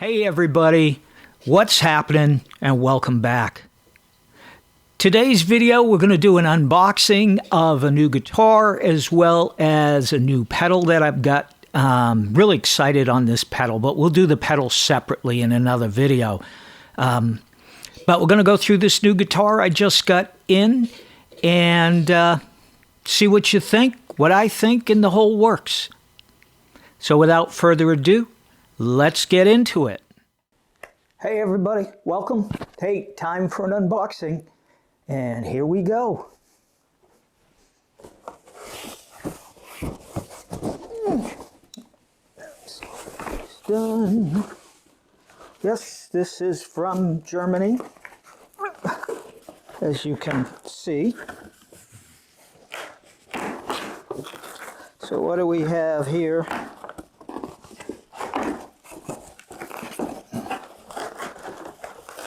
Hey everybody, what's happening and welcome back. Today's video we're going to do an unboxing of a new guitar as well as a new pedal that I've got. Really excited on this pedal, but we'll do the pedal separately in another video. But we're going to go through this new guitar I just got in and see what you think, what I think, and the whole works. So without further ado, let's get into it. Hey everybody, welcome. Hey, time for an unboxing. And here we go. That's done. Yes, this is from Germany, as you can see. So what do we have here?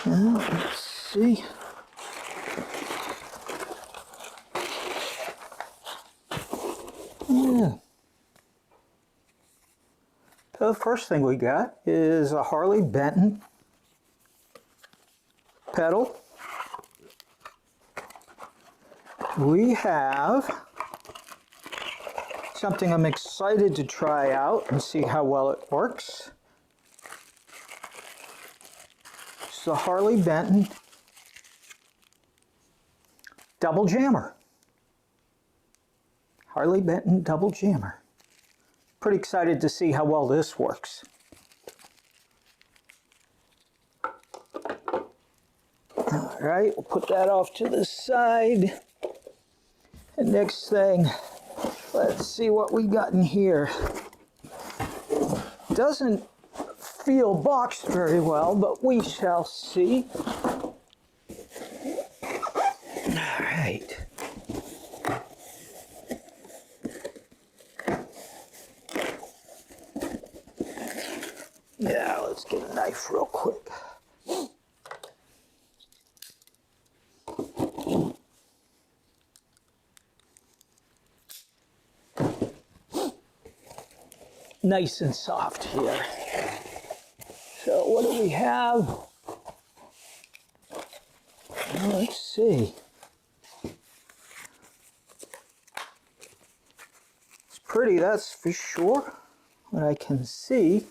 Let's see. Yeah. So the first thing we got is a Harley Benton pedal. We have something I'm excited to try out and see how well it works. It's the Harley Benton double jammer. Harley Benton double jammer. Pretty excited to see how well this works. All right, we'll put that off to the side. And next thing, let's see what we got in here. Doesn't feel boxed very well, but we shall see. All right. Yeah, let's get a knife real quick. Nice and soft here. So what do we have? Well, let's see. It's pretty, that's for sure. What I can see.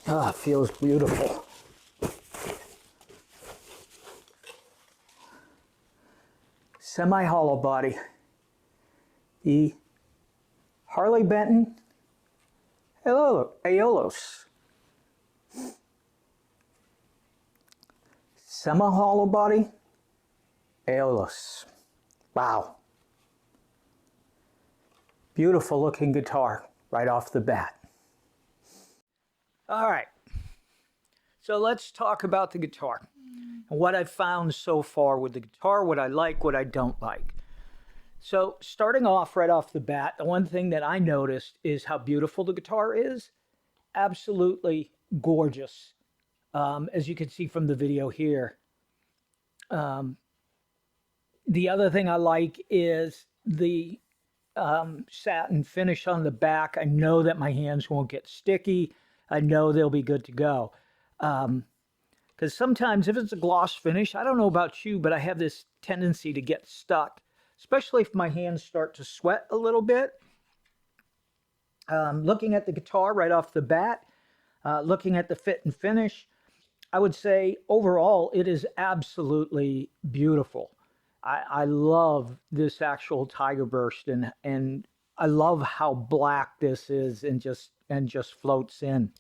Ah, it feels beautiful. Semi-hollow body. The Harley Benton Aeolus. Semi-hollow body Aeolus. Wow. Beautiful looking guitar right off the bat. All right, so let's talk about the guitar and what I've found so far with the guitar, what I like, what I don't like. So starting off right off the bat, the one thing that I noticed is how beautiful the guitar is. Absolutely gorgeous, as you can see from the video here. The other thing I like is the satin finish on the back. I know that my hands won't get sticky. I know they'll be good to go. Because sometimes if it's a gloss finish, I don't know about you, but I have this tendency to get stuck, especially if my hands start to sweat a little bit. Looking at the guitar right off the bat, looking at the fit and finish, I would say overall it is absolutely beautiful. I love this actual Tiger Burst, and I love how black this is and just floats in.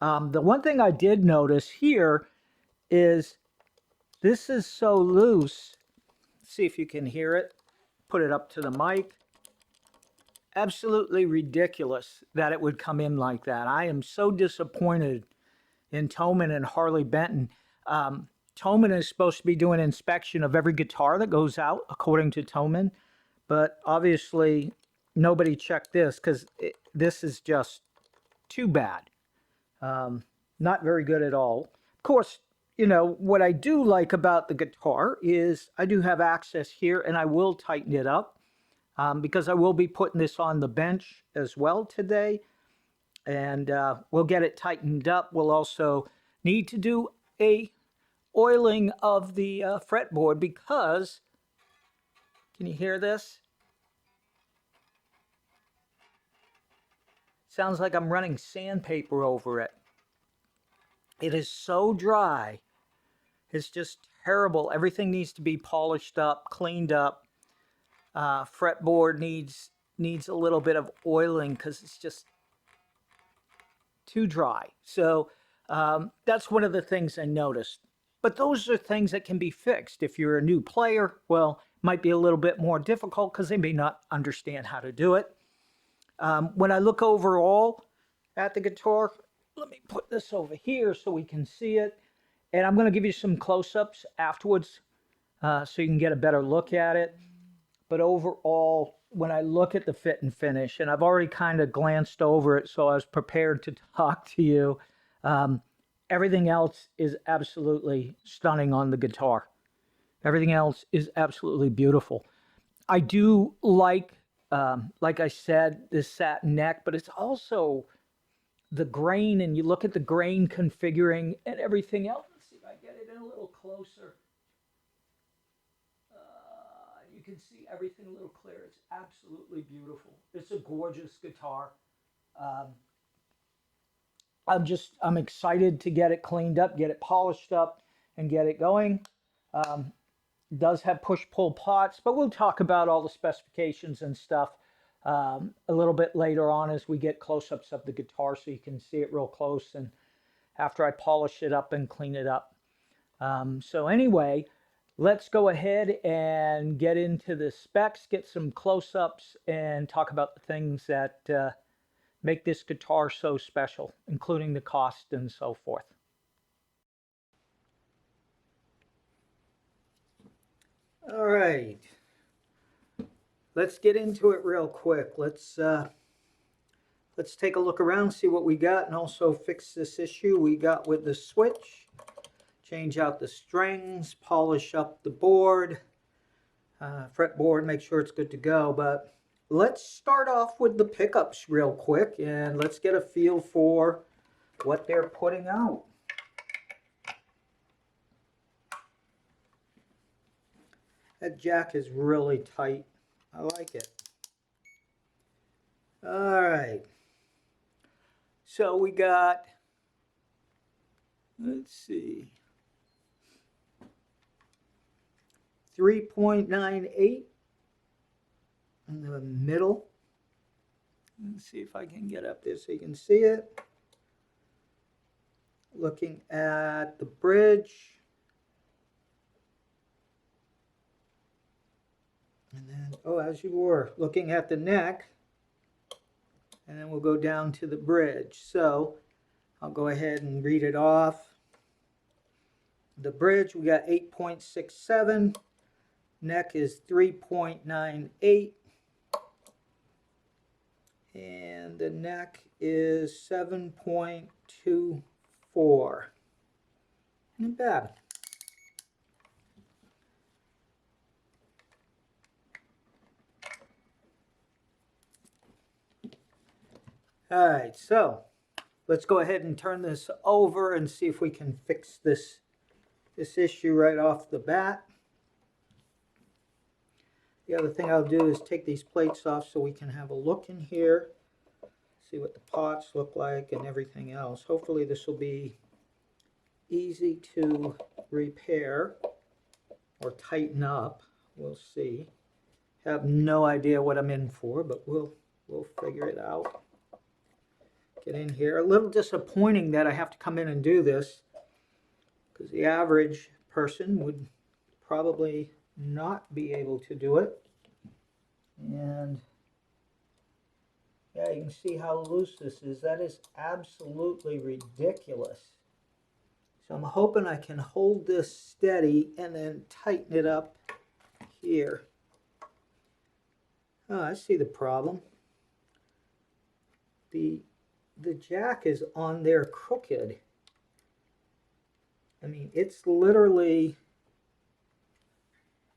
The one thing I did notice here is this is so loose. Let's see if you can hear it. Put it up to the mic. Absolutely ridiculous that it would come in like that. I am so disappointed in Thomann and Harley Benton. Thomann is supposed to be doing inspection of every guitar that goes out, according to Thomann. But obviously, nobody checked this because this is just too bad. Not very good at all. Of course, you know, what I do like about the guitar is I do have access here and I will tighten it up. because I will be putting this on the bench as well today. And we'll get it tightened up. We'll also need to do a oiling of the fretboard because, can you hear this? Sounds like I'm running sandpaper over it. It is so dry. It's just terrible. Everything needs to be polished up, cleaned up. Fretboard needs a little bit of oiling because it's just too dry. So that's one of the things I noticed. But those are things that can be fixed. If you're a new player, well, it might be a little bit more difficult because they may not understand how to do it. When I look overall at the guitar, let me put this over here so we can see it. And I'm going to give you some close-ups afterwards so you can get a better look at it. But overall, when I look at the fit and finish, and I've already kind of glanced over it, so I was prepared to talk to you, everything else is absolutely stunning on the guitar. Everything else is absolutely beautiful. I do like I said, this satin neck, but it's also the grain, and you look at the grain configuring and everything else. Let's see if I get it in a little closer. You can see everything a little clearer. It's absolutely beautiful. It's a gorgeous guitar. I'm excited to get it cleaned up, get it polished up, and get it going. It does have push-pull pots, but we'll talk about all the specifications and stuff a little bit later on as we get close-ups of the guitar so you can see it real close and after I polish it up and clean it up. So anyway, let's go ahead and get into the specs, get some close-ups, and talk about the things that make this guitar so special, including the cost and so forth. All right, let's get into it real quick. Let's take a look around, see what we got, and also fix this issue we got with the switch. Change out the strings, polish up the board, fretboard, make sure it's good to go. But let's start off with the pickups real quick, and let's get a feel for what they're putting out. That jack is really tight. I like it. All right. So we got, let's see, 3.98 in the middle. Let's see if I can get up there so you can see it. Looking at the bridge. And then, oh, as you were, looking at the neck. And then we'll go down to the bridge. So I'll go ahead and read it off. The bridge, we got 8.67. Neck is 3.98. And the neck is 7.24. Not bad. All right, so let's go ahead and turn this over and see if we can fix this issue right off the bat. The other thing I'll do is take these plates off so we can have a look in here, see what the pots look like and everything else. Hopefully this will be easy to repair or tighten up. We'll see. Have no idea what I'm in for, but we'll figure it out. Get in here. A little disappointing that I have to come in and do this because the average person would probably not be able to do it. And yeah, you can see how loose this is. That is absolutely ridiculous. So I'm hoping I can hold this steady and then tighten it up here. Oh, I see the problem. The jack is on there crooked. I mean, it's literally,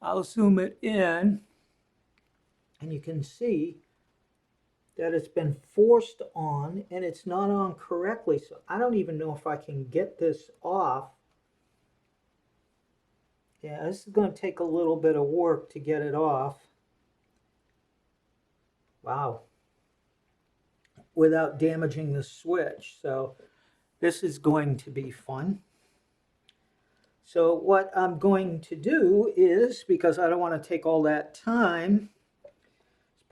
I'll zoom it in. And you can see that it's been forced on and it's not on correctly. So I don't even know if I can get this off. Yeah, this is going to take a little bit of work to get it off. Wow. Without damaging the switch. So this is going to be fun. So what I'm going to do is, because I don't want to take all that time as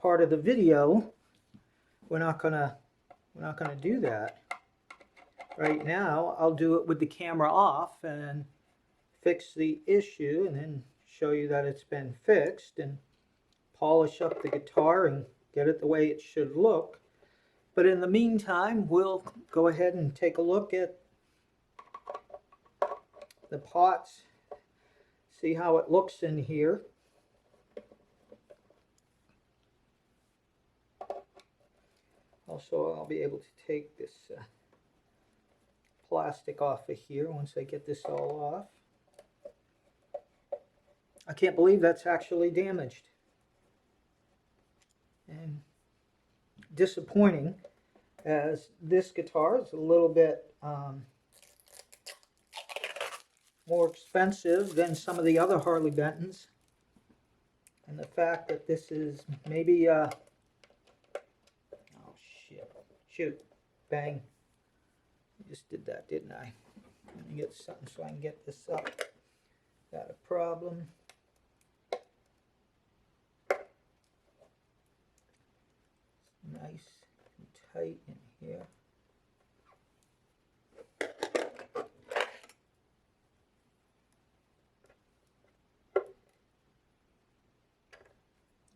part of the video, we're not gonna do that right now. I'll do it with the camera off and fix the issue, and then show you that it's been fixed, and polish up the guitar and get it the way it should look. But in the meantime, we'll go ahead and take a look at the pots, see how it looks in here. Also, I'll be able to take this plastic off of here once I get this all off. I can't believe that's actually damaged. And disappointing, as this guitar is a little bit more expensive than some of the other Harley Bentons. And the fact that this is maybe, oh shit, shoot, bang. I just did that, didn't I? Let me get something so I can get this up. Got a problem. Nice and tight in here.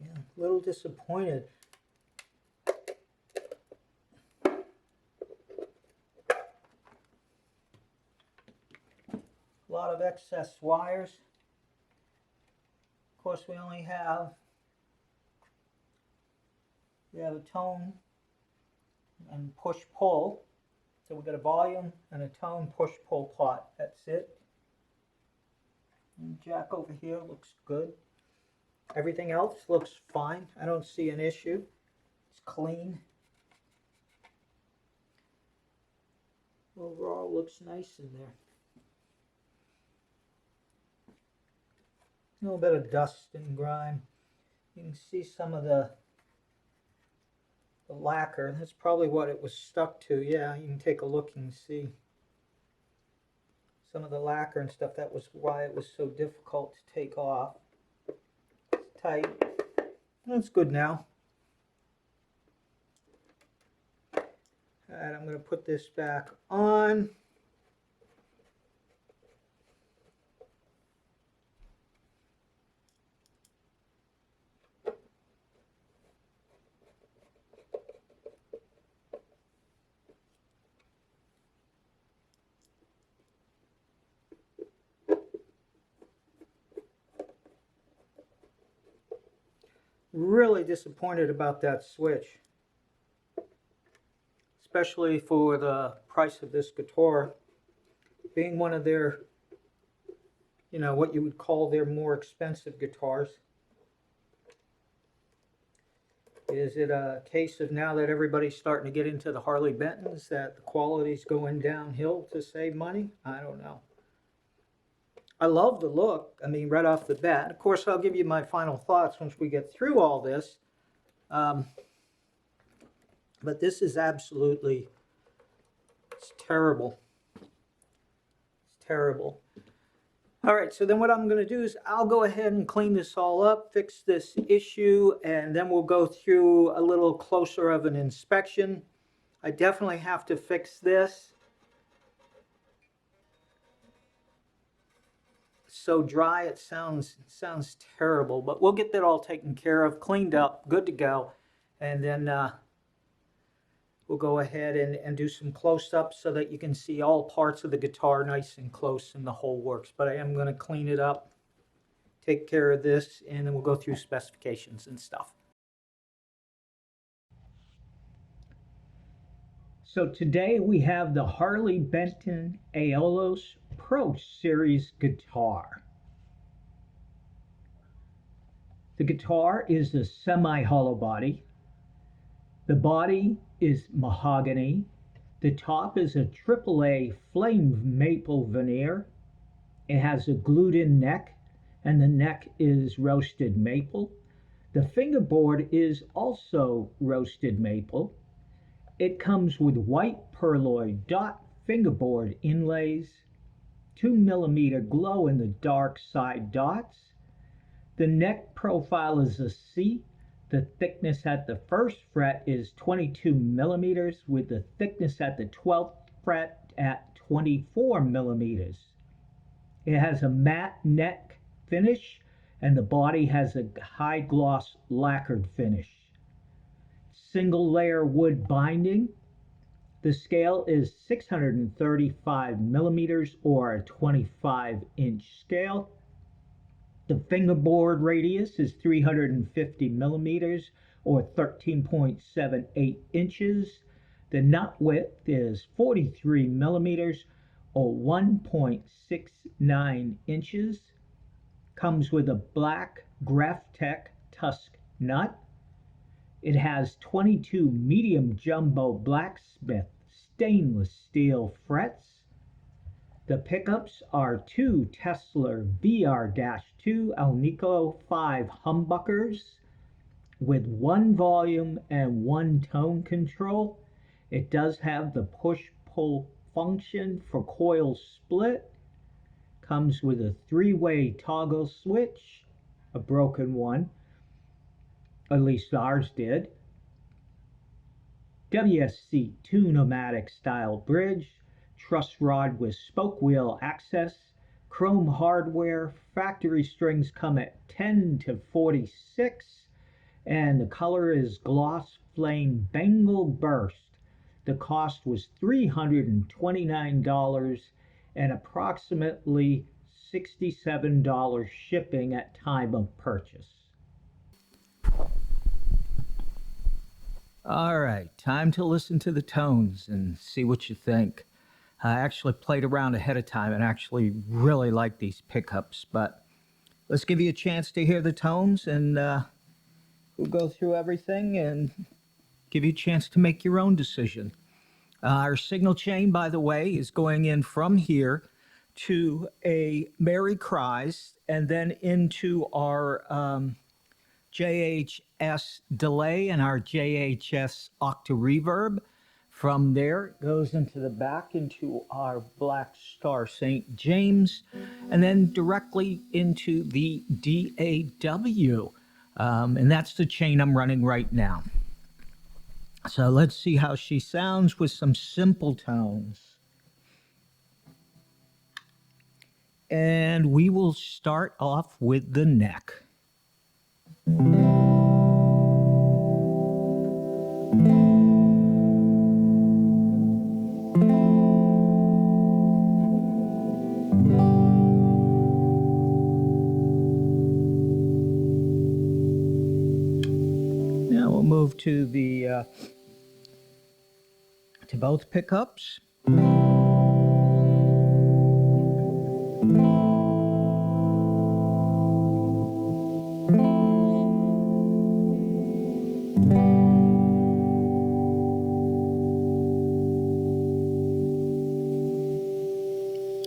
Yeah, a little disappointed. A lot of excess wires. Of course, we have a tone and push-pull. So we've got a volume and a tone push-pull pot. That's it. And jack over here looks good. Everything else looks fine. I don't see an issue. It's clean. Overall, looks nice in there. A little bit of dust and grime. You can see some of the lacquer. That's probably what it was stuck to. Yeah, you can take a look and see some of the lacquer and stuff. That was why it was so difficult to take off. It's tight. That's good now. Alright, I'm going to put this back on. Really disappointed about that switch, especially for the price of this guitar, being one of their, you know, what you would call their more expensive guitars. Is it a case of now that everybody's starting to get into the Harley Bentons that the quality's going downhill to save money? I don't know. I love the look, I mean, right off the bat. Of course, I'll give you my final thoughts once we get through all this. But this is absolutely, it's terrible. It's terrible. All right, so then what I'm going to do is I'll go ahead and clean this all up, fix this issue, and then we'll go through a little closer of an inspection. I definitely have to fix this. So dry, it sounds terrible, but we'll get that all taken care of, cleaned up, good to go, and then we'll go ahead and do some close-ups so that you can see all parts of the guitar nice and close and the whole works. But I am going to clean it up, take care of this, and then we'll go through specifications and stuff. So today we have the Harley Benton Aeolus Pro Series guitar. The guitar is a semi-hollow body. The body is mahogany. The top is a AAA flame maple veneer. It has a glued-in neck, and the neck is roasted maple. The fingerboard is also roasted maple. It comes with white perloy dot fingerboard inlays, 2 mm glow in the dark side dots. The neck profile is a C. The thickness at the first fret is 22 millimeters, with the thickness at the 12th fret at 24 millimeters. It has a matte neck finish, and the body has a high gloss lacquered finish. Single layer wood binding. The scale is 635 millimeters, or a 25-inch scale. The fingerboard radius is 350 millimeters, or 13.78 inches. The nut width is 43 millimeters, or 1.69 inches. Comes with a black Graphtec Tusk nut. It has 22 medium jumbo blacksmith stainless steel frets. The pickups are two Tesla VR-2 Alnico 5 humbuckers with one volume and one tone control. It does have the push-pull function for coil split. Comes with a 3-way toggle switch, a broken one, at least ours did. WSC 2-pneumatic style bridge, truss rod with spoke wheel access, chrome hardware. Factory strings come at 10 to 46, and the color is gloss flame Bengal burst. The cost was $329 and approximately $67 shipping at time of purchase. All right, time to listen to the tones and see what you think. I actually played around ahead of time and actually really like these pickups, but let's give you a chance to hear the tones, and we'll go through everything and give you a chance to make your own decision. Our signal chain, by the way, is going in from here to a Mary Cries and then into our JHS delay and our JHS octa reverb. From there, it goes into the back into our Black Star St. James, and then directly into the DAW. And that's the chain I'm running right now. So let's see how she sounds with some simple tones. And we will start off with the neck. Now we'll move to the to both pickups.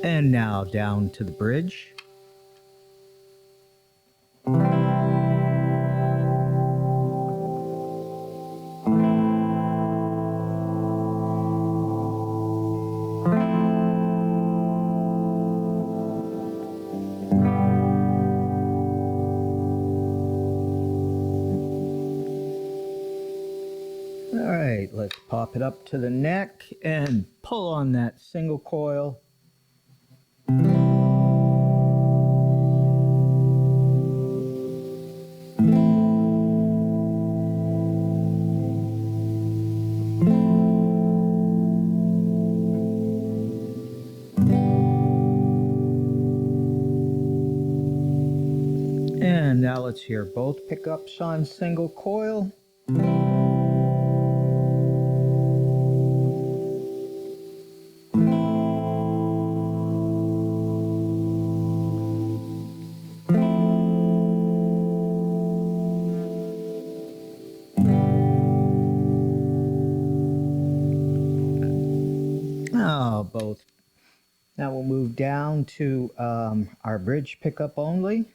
And now down to the bridge. All right, let's pop it up to the neck and pull on that single coil. And now let's hear both pickups on single coil. both. Now we'll move down to our bridge pickup only.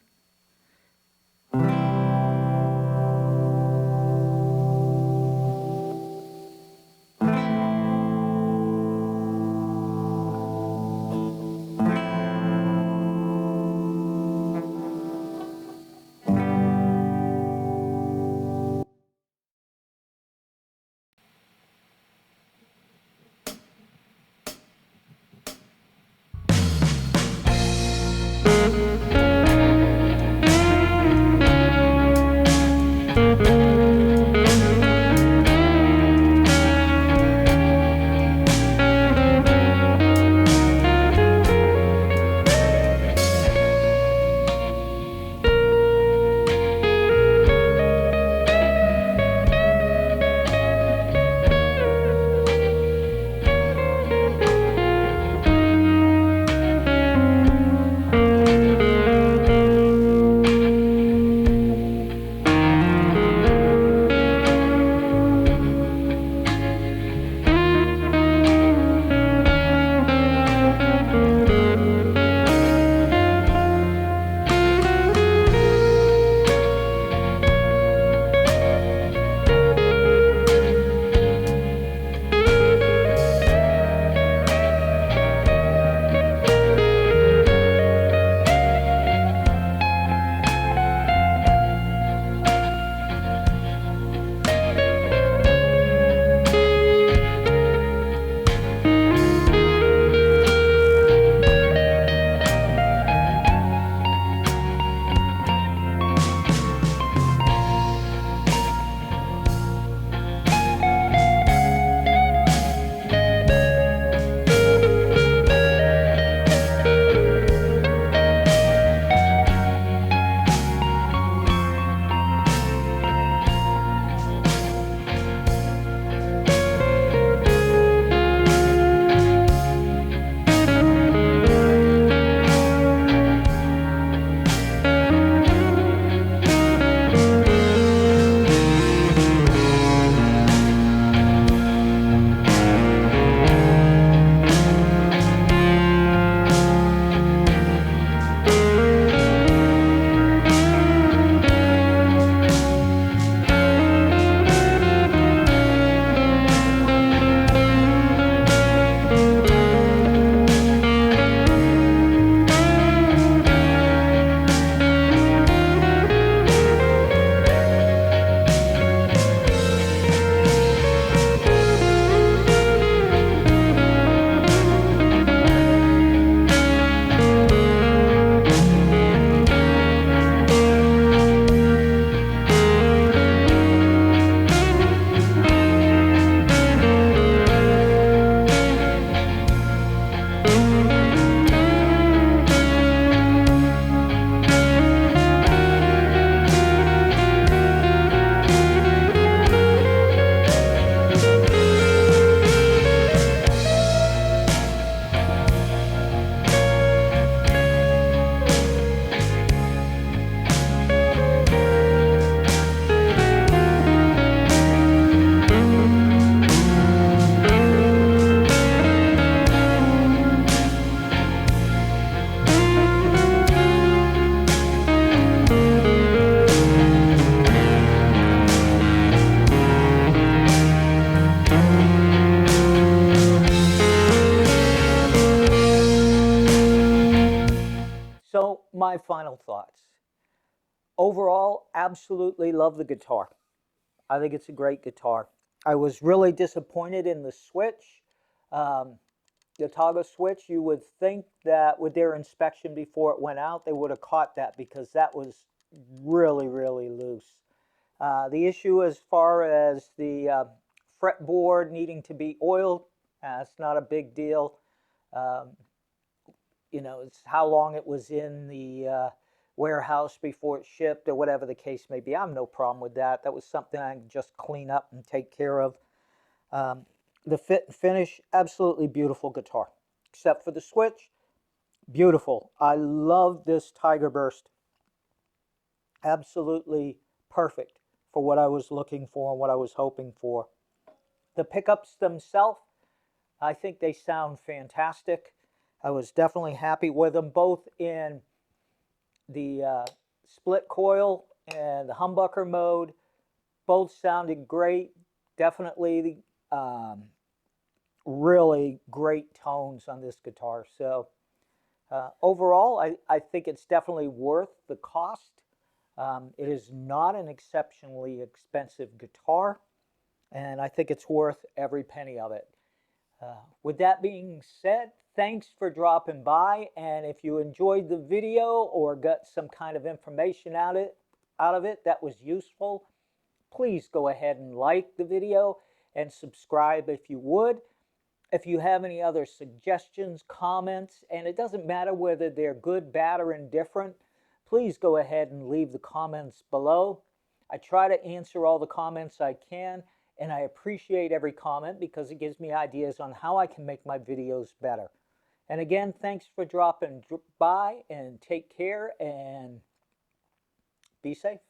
So, my final thoughts. Overall, absolutely love the guitar. I think it's a great guitar. I was really disappointed in the switch, um, the toggle switch. You would think that with their inspection before it went out, they would have caught that because that was really, really loose. The issue as far as the fretboard needing to be oiled, it's not a big deal. Um, it's how long it was in the warehouse before it shipped or whatever the case may be. I have no problem with that. That was something I can just clean up and take care of. Um, the fit and finish, absolutely beautiful guitar. Except for the switch, beautiful. I love this Tiger Burst. Absolutely perfect for what I was looking for and what I was hoping for. The pickups themselves, I think they sound fantastic. I was definitely happy with them, both in the split coil and the humbucker mode. Both sounded great. Definitely really great tones on this guitar. So overall, I think it's definitely worth the cost. It is not an exceptionally expensive guitar, and I think it's worth every penny of it. With that being said, thanks for dropping by, and if you enjoyed the video or got some kind of information out of it that was useful, please go ahead and like the video and subscribe if you would. If you have any other suggestions, comments, and it doesn't matter whether they're good, bad, or indifferent, please go ahead and leave the comments below. I try to answer all the comments I can, and I appreciate every comment because it gives me ideas on how I can make my videos better. And again, thanks for dropping by, and take care and be safe.